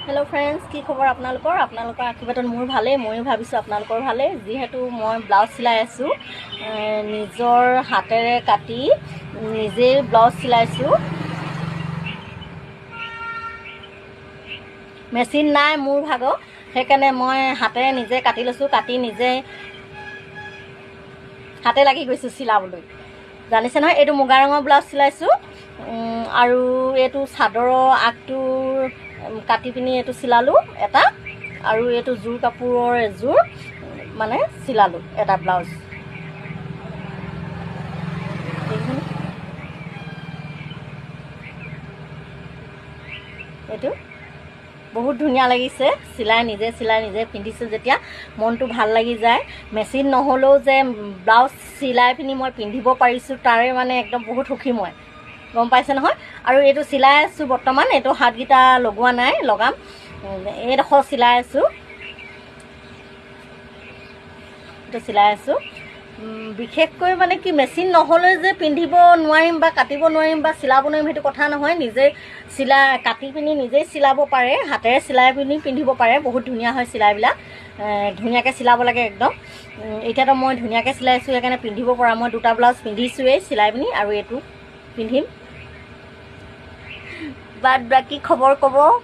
Hello' friends, কি খবৰ আপোনালোকৰ আশীৰ্বাদত মোৰ ভালেই। ময়ো ভাবিছোঁ আপোনালোকৰ ভালেই। যিহেতু মই ব্লাউজ চিলাই আছোঁ, নিজৰ হাতেৰে কাটি নিজেই ব্লাউজ চিলাইছোঁ। মেচিন নাই মোৰ ভাগৰ, সেইকাৰণে মই হাতেৰে নিজে কাটি লৈছোঁ। কাটি নিজে হাতে লাগি গৈছোঁ চিলাবলৈ। জানিছে নহয়, এইটো মুগা ৰঙৰ ব্লাউজ চিলাইছোঁ আৰু এইটো চাদৰৰ আগটোৰ কাটি পিনি এইটো চিলালোঁ এটা, আৰু এইটো জোৰ কাপোৰৰ এযোৰ মানে চিলালোঁ এটা ব্লাউজ। এইটো বহুত ধুনীয়া লাগিছে নিজে চিলাই নিজে পিন্ধিছোঁ যেতিয়া মনটো ভাল লাগি যায়। মেচিন নহ'লেও যে ব্লাউজ চিলাই পিনি মই পিন্ধিব পাৰিছোঁ তাৰে মানে একদম বহুত সুখী মই, গম পাইছে নহয়। আৰু এইটো চিলাই আছোঁ বৰ্তমান, এইটো হাতকেইটা লগোৱা নাই, লগাম। এইডোখৰ চিলাই আছোঁ, এইটো চিলাই আছোঁ। বিশেষকৈ মানে কি, মেচিন নহ'লে যে পিন্ধিব নোৱাৰিম বা কাটিব নোৱাৰিম বা চিলাব নোৱাৰিম সেইটো কথা নহয়। নিজে কাটি পিনি নিজেই চিলাব পাৰে, হাতেৰে চিলাই পিনি পিন্ধিব পাৰে। বহুত ধুনীয়া হয় চিলাইবিলাক, ধুনীয়াকৈ চিলাব লাগে একদম। এতিয়াতো মই ধুনীয়াকৈ চিলাইছোঁ, সেইকাৰণে পিন্ধিব পৰা। মই দুটা ব্লাউজ পিন্ধিছোঁৱেই চিলাই পিনি, আৰু এইটো পিন্ধিম। বাদ বাকী খবৰ ক'ব।